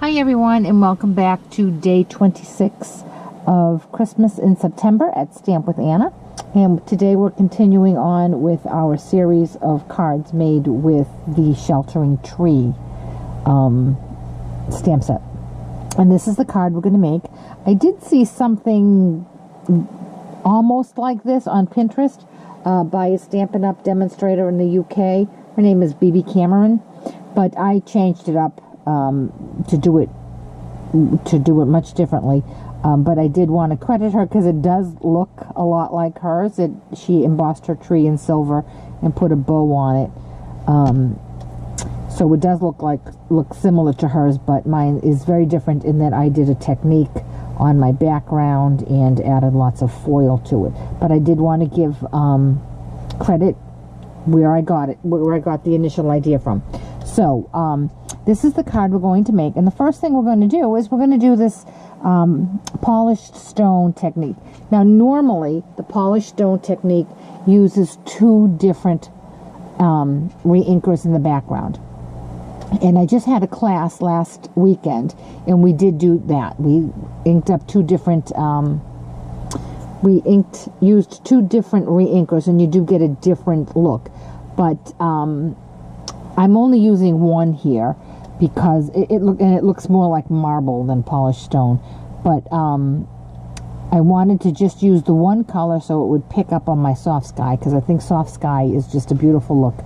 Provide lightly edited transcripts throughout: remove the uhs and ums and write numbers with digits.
Hi everyone, and welcome back to day 26 of Christmas in September at Stamp with Anna. And today we're continuing on with our series of cards made with the Sheltering Tree stamp set. And this is the card we're going to make. I did see something almost like this on Pinterest by a Stampin' Up! Demonstrator in the UK. Her name is BB Cameron, but I changed it up to do it much differently, but I did want to credit her because it does look a lot like hers. She embossed her tree in silver and put a bow on it, so it does look similar to hers, but mine is very different in that I did a technique on my background and added lots of foil to it. But I did want to give credit where I got the initial idea from. So this is the card we're going to make, and the first thing we're going to do is we're going to do this polished stone technique. Now normally the polished stone technique uses two different re-inkers in the background, and I just had a class last weekend and we did do that. We inked up two different used two different re-inkers, and you do get a different look, but I'm only using one here because it looks more like marble than polished stone. But I wanted to just use the one color so it would pick up on my soft sky, because I think soft sky is just a beautiful look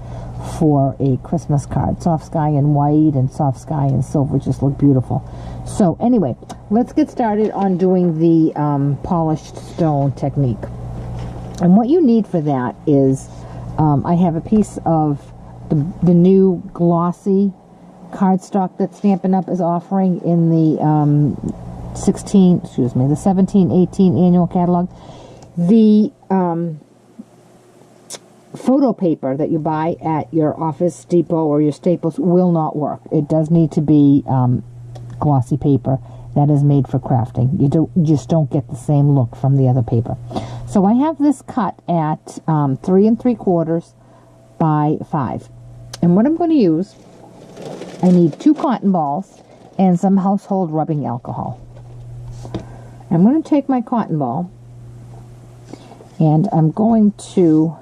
for a Christmas card. Soft sky in white and soft sky in silver just look beautiful. So anyway, let's get started on doing the polished stone technique. And what you need for that is I have a piece of the new glossy cardstock that Stampin' Up! Is offering in the 17-18 annual catalog. The photo paper that you buy at your Office Depot or your Staples will not work. It does need to be glossy paper that is made for crafting. You just don't get the same look from the other paper. So I have this cut at 3 3/4 by 5. And what I'm going to use, I need 2 cotton balls and some household rubbing alcohol. I'm going to take my cotton ball and I'm going to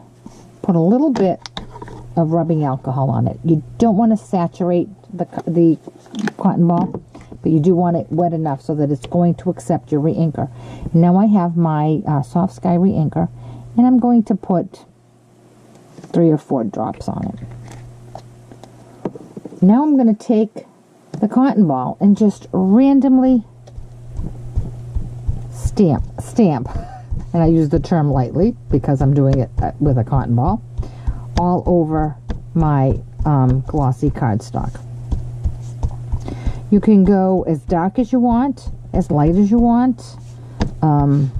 put a little bit of rubbing alcohol on it. You don't want to saturate the cotton ball, but you do want it wet enough so that it's going to accept your re-inker. Now I have my soft sky re-inker, and I'm going to put 3 or 4 drops on it. Now I'm going to take the cotton ball and just randomly stamp, and I use the term lightly because I'm doing it with a cotton ball, all over my glossy cardstock. You can go as dark as you want, as light as you want, and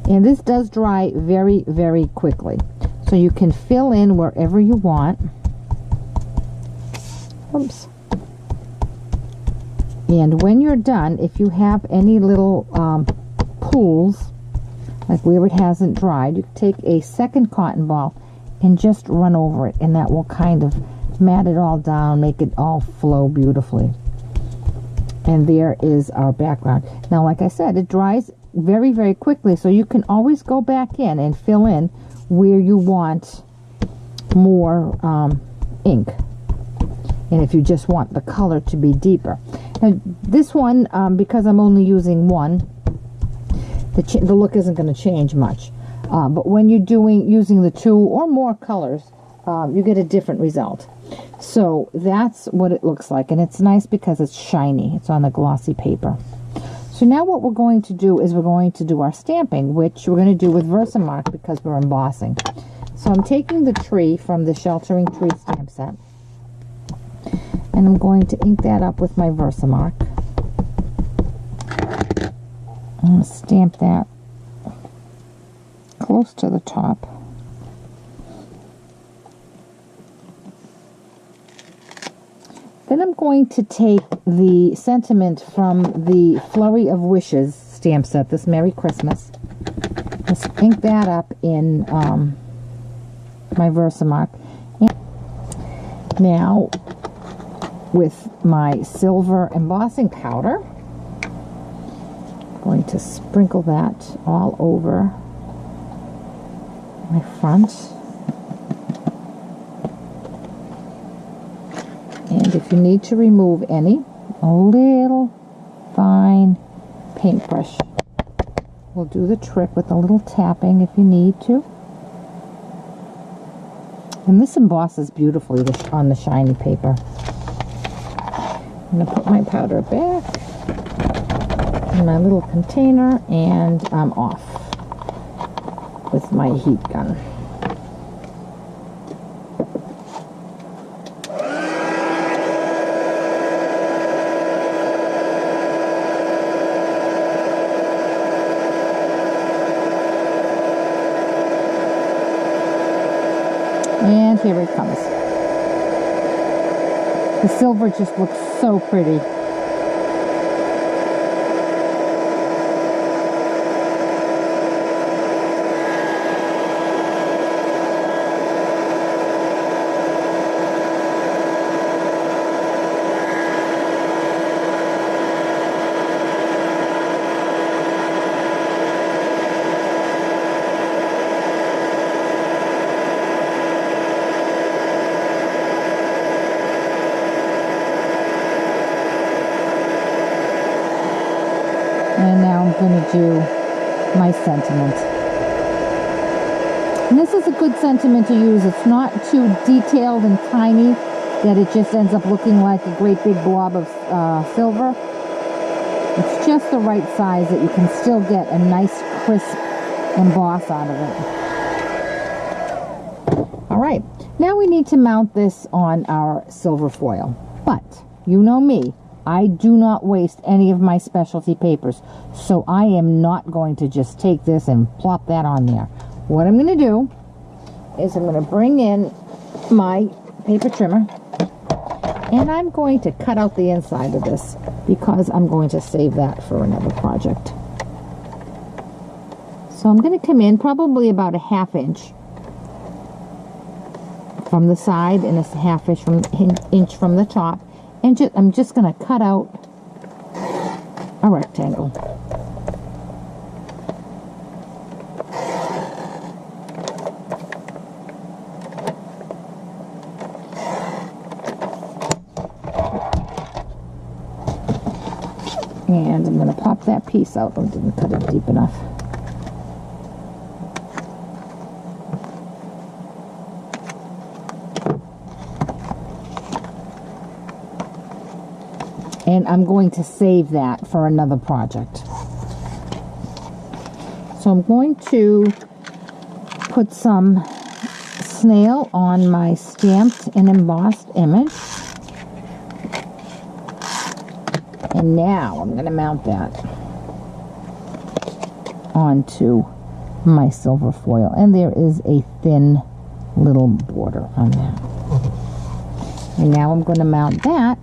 this does dry very, very quickly, so you can fill in wherever you want. Oops. And when you're done, if you have any little pools, like where it hasn't dried, you take a second cotton ball and just run over it, and that will kind of mat it all down, make it all flow beautifully. And there is our background. Now, like I said, it dries very, very quickly, so you can always go back in and fill in where you want more ink, and if you just want the color to be deeper. Now this one, because I'm only using one, the look isn't going to change much, but when you're using the 2 or more colors, you get a different result. So that's what it looks like, and it's nice because it's shiny. It's on the glossy paper. So now what we're going to do is we're going to do our stamping, which we're going to do with Versamark because we're embossing. So I'm taking the tree from the Sheltering Tree stamp set, and I'm going to ink that up with my Versamark. I'm going to stamp that close to the top. Then I'm going to take the sentiment from the Flurry of Wishes stamp set, this Merry Christmas. Just ink that up in my Versamark. And now with my silver embossing powder. I'm going to sprinkle that all over my front. And if you need to remove any, a little fine paintbrush will do the trick with a little tapping if you need to. And this embosses beautifully on the shiny paper. I'm going to put my powder back in my little container, and I'm off with my heat gun. And here it comes. The silver just looks so pretty. And now I'm going to do my sentiment. And this is a good sentiment to use. It's not too detailed and tiny that it just ends up looking like a great big blob of silver. It's just the right size that you can still get a nice crisp emboss out of it. All right, now we need to mount this on our silver foil. But you know me, I do not waste any of my specialty papers, so I am not going to just take this and plop that on there. What I'm going to do is I'm going to bring in my paper trimmer, and I'm going to cut out the inside of this because I'm going to save that for another project. So I'm going to come in probably about a ½ inch from the side and a ½ inch from the top. And I'm just going to cut out a rectangle. And I'm going to pop that piece out. I didn't cut it deep enough. And I'm going to save that for another project. So I'm going to put some snail on my stamped and embossed image. And now I'm going to mount that onto my silver foil. And there is a thin little border on that. And now I'm going to mount that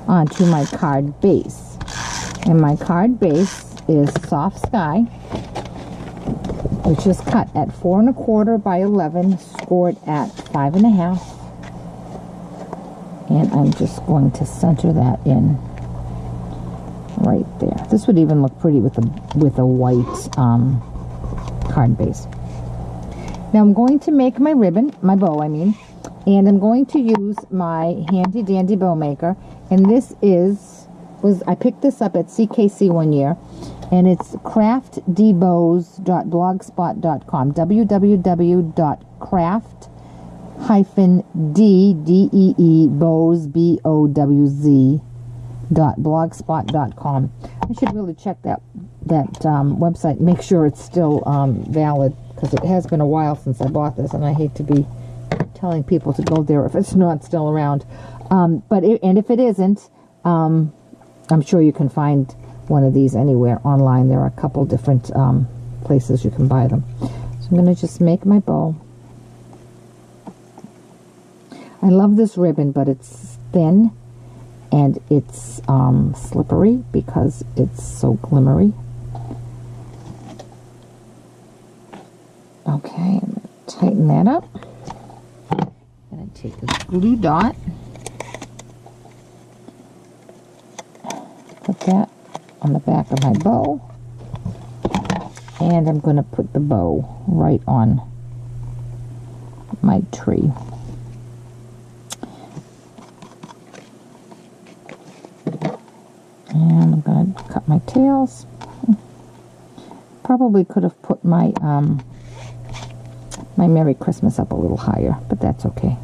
onto my card base. And my card base is Soft Sky, which is cut at 4 1/4 by 11, scored at 5 1/2. And I'm just going to center that in right there. This would even look pretty with a white card base. Now I'm going to make my ribbon, my bow I mean, and I'm going to use my handy dandy bow maker. And this I picked this up at CKC one year, and it's craftdbows.blogspot.com, www.craft-bows.blogspot.com. I should really check that website, make sure it's still valid, because it has been a while since I bought this, and I hate to be telling people to go there if it's not still around. But if it isn't, I'm sure you can find one of these anywhere online. There are a couple different places you can buy them. So I'm going to just make my bow. I love this ribbon, but it's thin and it's slippery because it's so glimmery. Okay, I'm going to tighten that up. I'm going to take this glue dot that on the back of my bow. And I'm going to put the bow right on my tree. And I'm going to cut my tails. Probably could have put my my Merry Christmas up a little higher, but that's okay.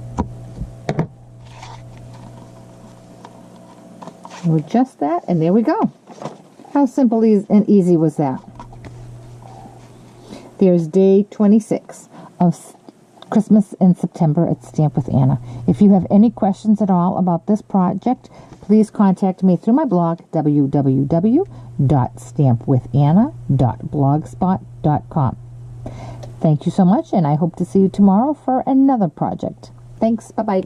We'll adjust that, and there we go. How simple and easy was that? There's day 26 of Christmas in September at Stamp with Anna. If you have any questions at all about this project, please contact me through my blog, www.stampwithanna.blogspot.com. Thank you so much, and I hope to see you tomorrow for another project. Thanks. Bye-bye.